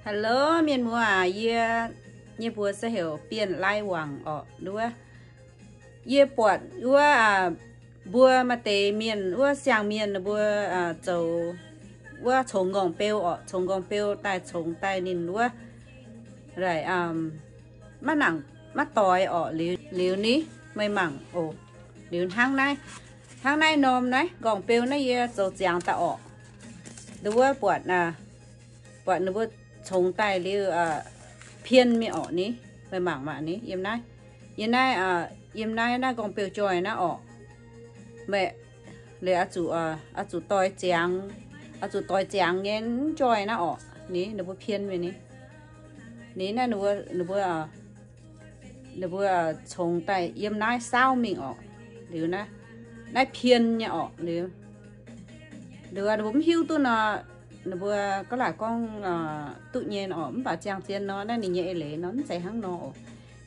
Hello, miền mùa ye ye bùa sẽ hiểu biển lai hoàng ở đúng ye bọt đúng bùa mà tề miền đúng sang miền bùa châu đúng trồng gồng bèo ở trồng gồng bèo tai trồng tai nín đúng rồi mắt nặng mắt tỏi ở liu ní mấy mảng ồ liu hàng này nôm này gồng bèo này ye châu giang ta ở đúng bọt nó bùa trồng tai liu phiên mi ở ní mấy mảng mà ní yếm nay na còn biểu tròi na ở mẹ lấy chủ tỏi chàng nghe tròi na ở ní nó bữa phiên về ní na nó bữa trồng tay yếm nay sao mình ở liu na nay phiên nhở ở liu được nó bấm hiu tôi nó vừa có là con tự nhiên ở bà chàng tiền nó đang nhẹ lệ nó chạy hàng nó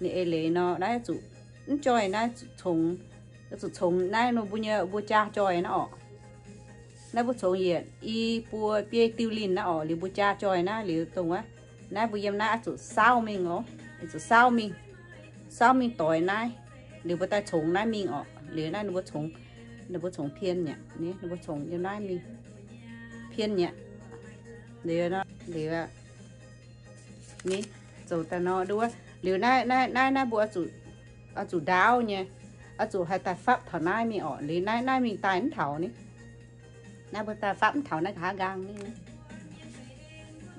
nhẹ lệ nó đã chủ chơi nó trồng này nó bùa cha chơi nó nó bùa trồng gì y bùa bia tiêu lin nó li bùa cha chơi nó li tùng á nó bùa yếm nó chủ sao mình chủ sao mình tỏi này li bùa ta trồng này mình li nó bùa trồng phiên nhỉ nó bùa trồng yếm này mình phiên nhỉ để ní rồi ta nó đúng liều nay bữa chủ đáo nha chủ hay tài pháp thảo nay mình ở lý nay mình tài thảo ní nay bữa ta pháp thảo nay cả gang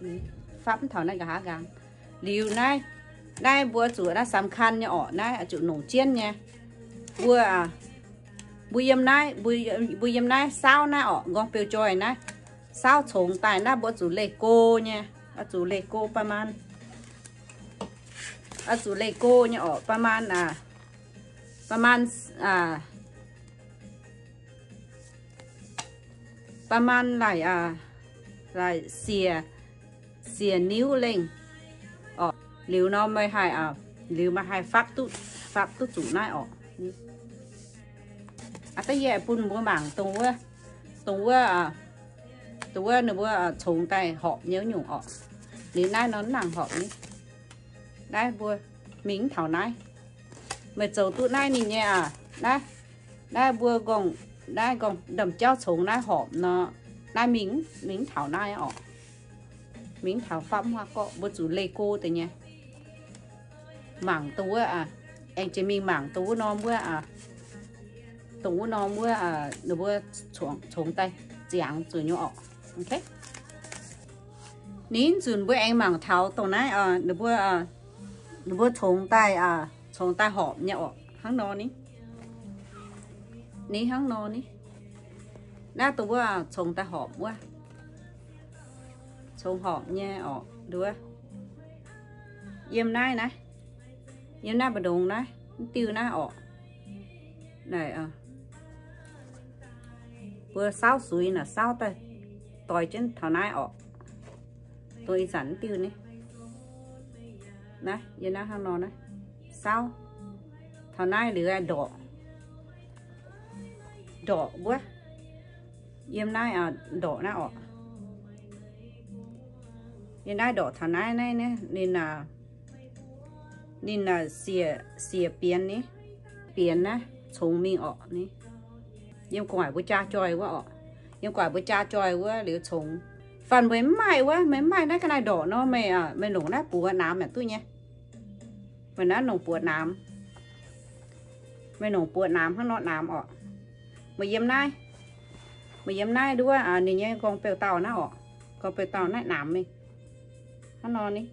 ní pháp thảo nay cả gang liều nay bữa chủ đã sắm khăn nha ở nay chủ nổ chiên nha bữa yếm nay sao na ở gom tiêu trôi này sao trồng tài na bữa chủ lê cô nha chủ lê cô paman chủ lê cô nha ở paman paman lại xìa níu lên liều nó mới hay liều mà hay pháp tu chủ này tới giờ pun mua mảng tôi nó bữa trồng tay họ nhớ nhung họ đến nay nó nặng họ ní đây bữa miếng thảo này mà trầu tụi này nhìn nhẹ đây bữa gồng đầm cho trồng này họ nó đây miếng thảo này họ miếng thảo phẩm hoa cọ bữa chủ lê cô từ nha mảng tôi anh chị mình mảng tôi nó bữa nó bữa trồng tay giảng rồi nhỏ ok nín dùn bữa anh mảng tháo tổ này nó bữa trồng tay họ nhậu hắn nó ní hắn nó ní đã tụi bữa trồng tay họ quá trồng họ nha đứa yếm này bà đồng này tiêu này này vừa sao suối là sao ta tỏi trên thảo nai tôi dẫn tiêu này này giờ nó hàng nó này sao thảo nai lửa đỏ quá yếm nai đỏ nó yếm nai đỏ thảo nai này nè nên là xìa biển này biển nè trồng mình này nhưng quả bữa cha chơi quá nhưng quả bữa cha chơi quá liệu trồng phần mấy mai đấy cái này đỏ nó mày nổ nát bùa nám mẹ tôi nha mày nát nổ bùa nám hắn nó nám mày yếm nai đúng không nè nha con bèo tàu nó con bèo tàu nó nám mình hắn nó ní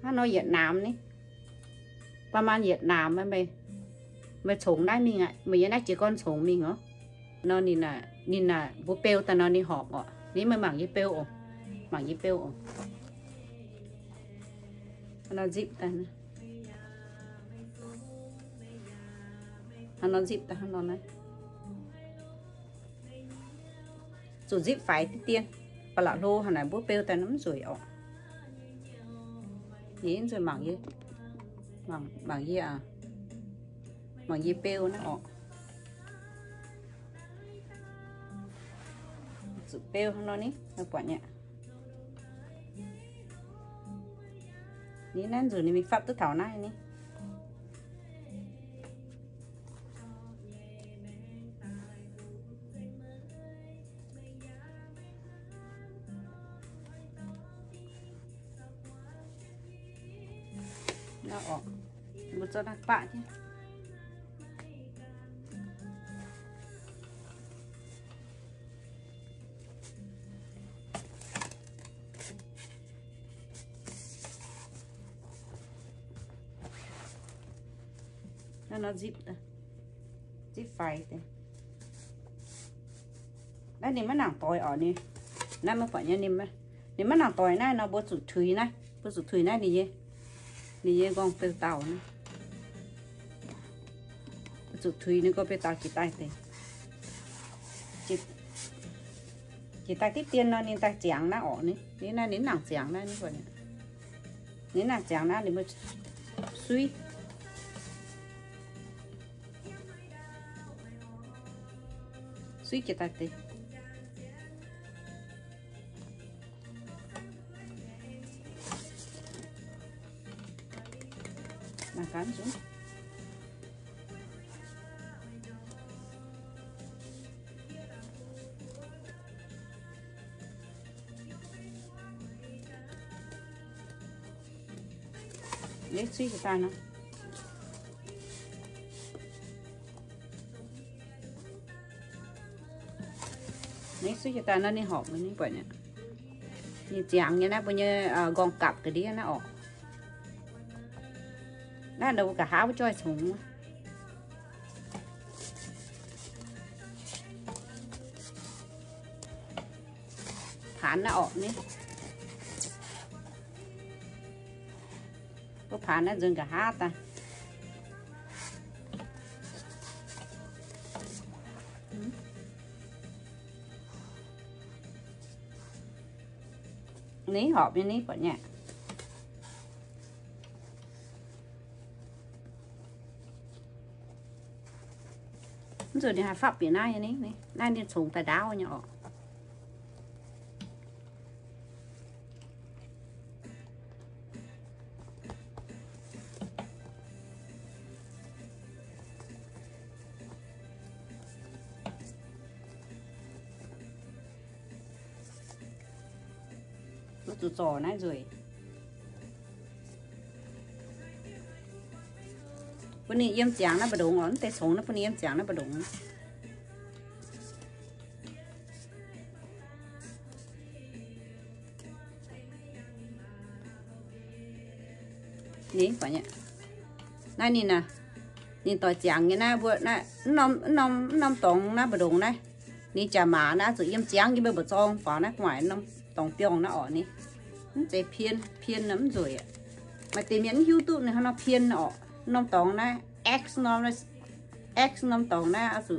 hắn nó Việt Nam ní ba man Việt Nam mày trồng đấy mình mày nói chỉ con trồng mình hả nó nhìn là bố bèo ta nó đi họp nếu mà mảng gì bèo nó dịp ta nó dịp ta nó này rồi dịp phải tiên và lão lô hàng này bố bèo ta nắm rồi nhìn rồi mảng gì mảng gì bèo nó bèo nó ní nó quả nhẹ ní nên rồi mình pháp tức thảo này ní nó một cho đặc bạ chứ nó zip phải thế đây nếu mà nàng tỏi ở nè nay mà phải nha nếu mà nàng tỏi này nó bớt sụt thủy này đi gì con bê tàu nữa sụt thủy nó có bê tàu chỉ tay thế chỉ tay tiếp tiên nó nên tay chàng nó ở nè nên là đến nàng chàng này như vậy nên nàng chàng nó để mà suy chỉ tay thế là cán xuống lấy suy cho ta nó lấy suy cho ta nó đi họp nó vậy nè như chẳng như nó bao nhiêu gòn cặp cái đi nó ọt nó đâu cả háo cho súng phán nó ọt nhé có phán nó dừng cả hát ta ní họp như ní bọn nhạc rồi đi hạt pháp biển này này này đi xuống tay đáo nhỏ nó tụt giò này rồi bữa nay em chàng nó bắt đầu ngón tay xuống nó bữa nay em chàng nó bắt đầu ní phải nhỉ này nhìn nè nhìn tỏi chàng như này bữa này năm tổng nó bắt đầu này ní chả mà nó rồi em chàng như bây giờ trong phá nó ngoài năm tổng pion nó ở ní để phiên lắm rồi ạ mà tìm những YouTube này nó phiên nó năm tổng này X năm tổng này also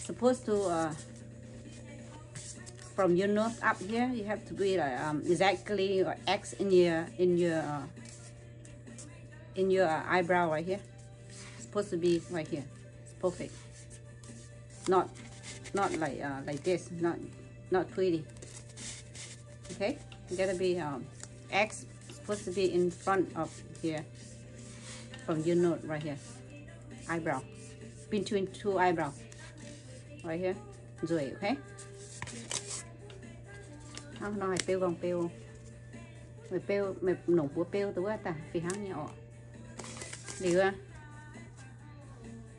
supposed to from your nose up here you have to be like exactly X in your eyebrow right here it's supposed to be right here it's perfect not like this not pretty okay you gotta be X supposed to be in front of here from your nose right here eyebrow between two eyebrow right here rồi okay không nói pêu còn pêu mày nổ búa pêu tôi ta vì hắn nhỏ được không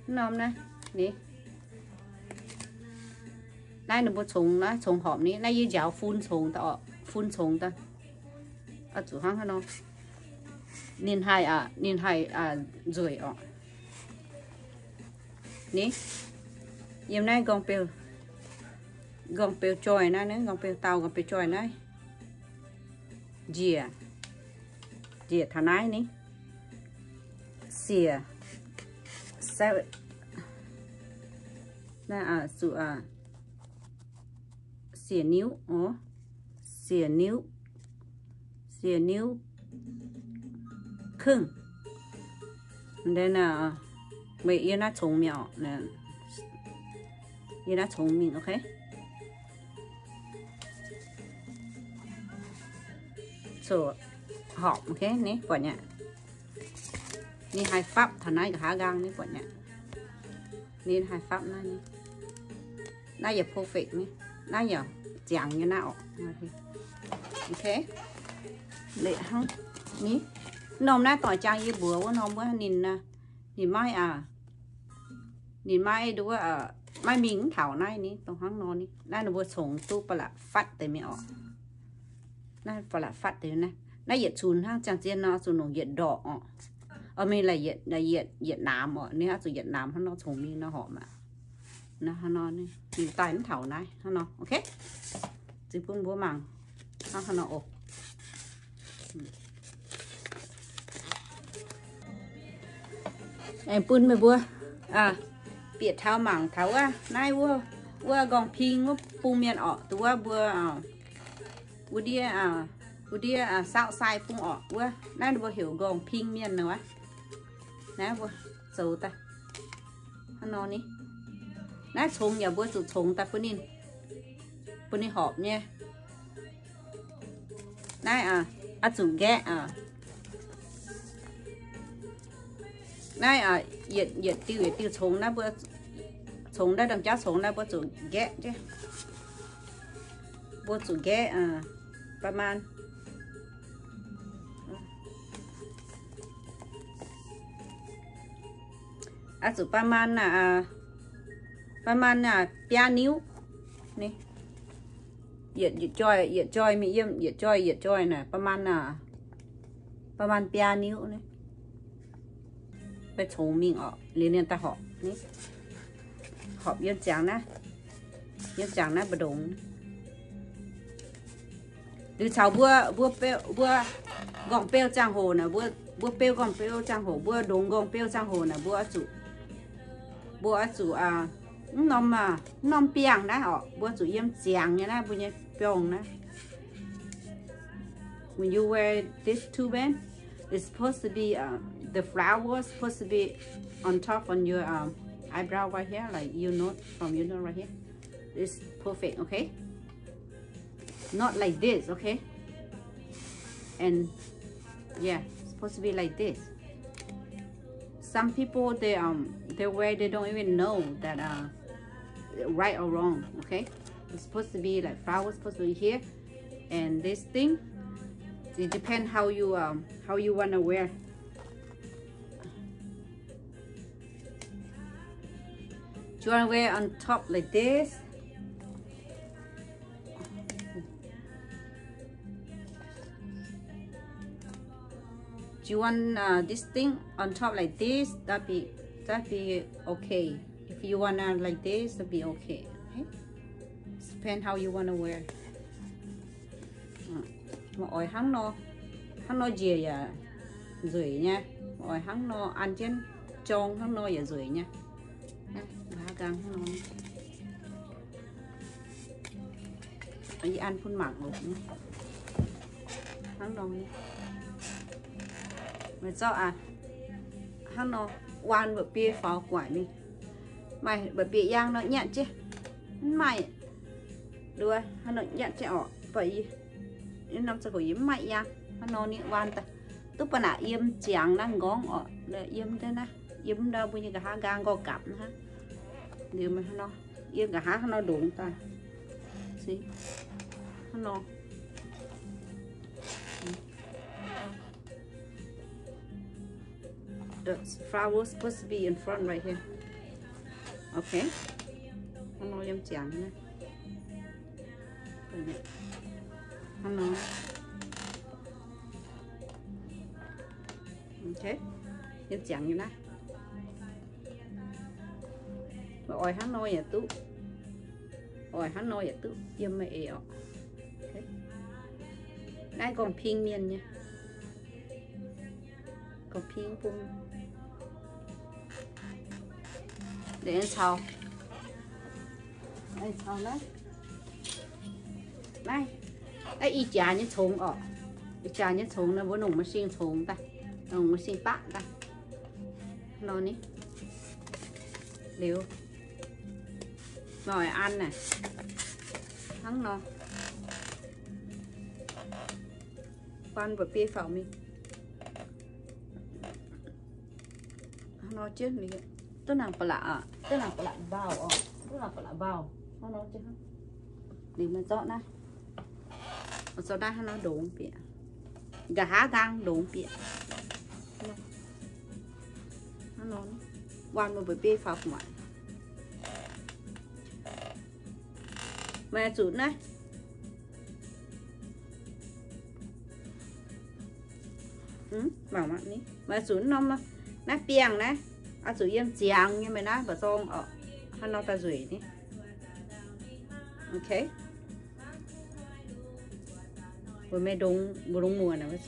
nôm này đi đây là một súng hộp ní này như giáo phun súng ta ở chỗ hắn nó nên hai rồi ạ ní em này gong pêu trôi này nữa gong pêu tàu gong pêu trôi này dìa thằng này ní xìa sao là sự xìa níu khưng đây là mày yên nó trống mèo nè yên nó trống mình ok so họp ok nè quả nhá ni hai pháp thằng này cả gang nè quả nhá ni hai pháp này nè này giờ perfect nè này giờ chẳng như nào ok lệ hăng ní nôm nãy tỏi trang như bữa quá nôm quá nhìn mai nhìn mai đúng mai mình thảo này ní tông hăng nó ní đây là bữa sống tu bà là phát tới mẹ đây bà là phát tới này này nhiệt chun hăng chẳng chiên nó chun nó nhiệt đỏ ở mình là nhiệt Nam nếu hát nhiệt Nam nó sống mình nó họ mà nó ní nhìn tay nó thảo này nó ok chỉ phun búa màng nó ổ em phun mày búa biệt thao mảng tháo nai búa gong ping búa miền ọ búa đi sao sai phun ọ búa nai búa hiểu gong ping miền nữa nè búa dầu ta nó ní nãy trồng nhà bữa tụi trồng ta bữa nín họp nha nãy tụi ghé nãy nhiệt tiêu trồng nãy bữa trồng đã đằng cháu trồng nãy bữa tụi ghé chứ bữa tụi ghéประมาณtụiประมาณ8 นิ้วนี่เหยียดจอยมีเยี่ยมเหยียดจอยน่ะประมาณ8 นิ้วนี่ไปชงมิงออกเรียนตาหอบนี่หอบเยี่ยมจังนะบดงหรือชาวบัวเปลกองเปลจางโหน่ะบัวเปลกองเปลจางโหบัวดงกองเปลจางโหน่ะบัวchủ nôm piang đó họ bữa chủ yếm chàng như đó bữa nhé piang đó when you wear this turban it's supposed to be the flower supposed to be on top on your eyebrow right here like you know from you know right here it's perfect okay not like this okay and yeah it's supposed to be like this. Some people they wear they don't even know that right or wrong. Okay, it's supposed to be like flowers supposed to be here, and this thing it depends how you wanna wear. Do you wanna wear on top like this? Do you want this thing on top like this? That be okay. If you wanna like this, that be okay. Okay? Depend how you wanna wear. Mọi hắn nó gì à rưỡi nha. Mọi hắn nó ăn trên tròn hắn nó à rưỡi nha. Lá gang hắn nó. Đi ăn phun mảng luôn. Hắn nó mà cho hắn nó quan bờ bia pháo quải mình mày bờ bia giang nó nhận chứ mày đưa hắn nó nhận chứ vậy nên năm sau của mày giang hắn nó ní quan ta tức là im chàng đang ngón để im thế nè im đâu bây giờ cả hai gang co cặp ha điều mà nó im cả hai nó đúng ta gì hắn nó the flower supposed to be in front right here. Okay. Nó em chẳng nè. Nó. Okay. Em chẳng như nè. Rồi hắn nói vậy tú. Rồi hắn nói vậy tú. Em mày eo. Okay. Đây còn pin miên nha. Còn pin pum. Để sau đây sau đấy đây đây y chả như trống y chả như trống nó bữa nồng mà xin trống ta nồng mà xin bạn ta nó ní liều rồi ăn này hắn nó quan bờ bia phao mình nó chết đi tức là lạ vào tức là vào nó chết để mà dọn này sau đó nó đốn bịa gà gang đốn bịa nó quan một bữa phao ngoại mẹ chủ này bảo mặt ní mẹ chủ nó piang này chủ yên giang như mày nói bà xong ở nó ta rủi đi ok vừa mẹ đúng mùa nào với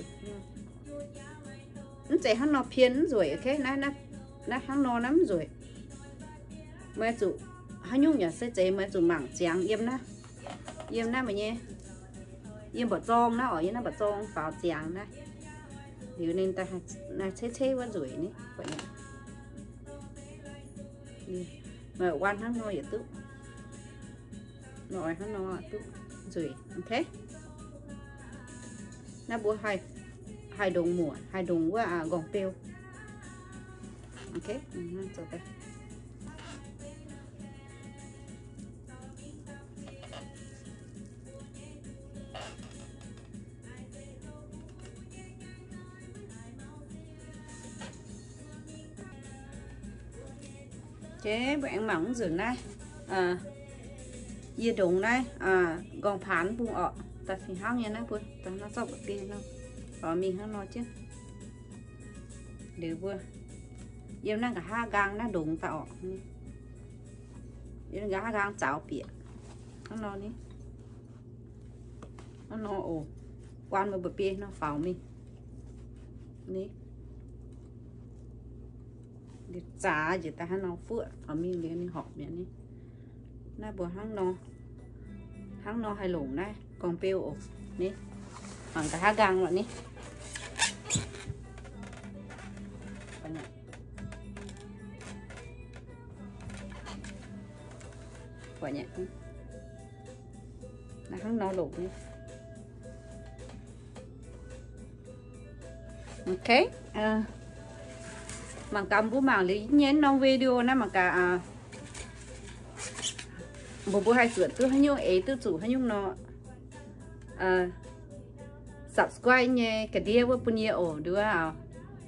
nó chạy hắn nó phiền rồi ok nó hắn nó lắm rồi mẹ chủ hắn nhung nhà sẽ chạy mẹ chủ mảng giang im na mà nhé im bỏ tròn nó ở yên nó bỏ tròn vào giang này điều nên ta là chế quá rồi ní vậy nhỉ mà quan hắn nói vậy tức nói hắn nói tức rồi ok nó bữa hai đồng mùa hai đồng quá gòn tiêu ok rồi đây chế bạn mỏng rửa này dưa đụng này gòn phán buông ọ ta phải hao nha nó vừa ta nó sọc ở kia nó và mình hao nó chứ đều vừa giờ nó cả hai gang nó đụng tạo giờ nó hai gang chảo bịa nó ní nó ồ quan một bờ bia nó phao mình ní để trả chỉ ta nó phượt ở mình liền học miệng đi na bữa hăng nó hay lủng này còn piêu ní bằng cả hai gang lại ní vậy nhỉ là hăng nó lủng đi ok bằng cầm của mảng lý nhén trong video nó mà cả một bữa hai sửa tôi hay nhung ấy tôi chủ hay nhung nó subscribe nhé cái đĩa với bao nhiêu ổ đứa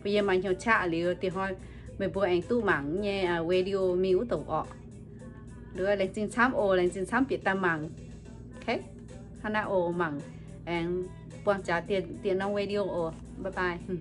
bây giờ mình cho chat liền thì thôi mình bữa anh tu mảng nhé video miếu tổ ọ đứa lên trên xám ổ lên trên xám biệt tam mảng ok hana ổ mảng anh quan trả tiền trong video ổ bye bye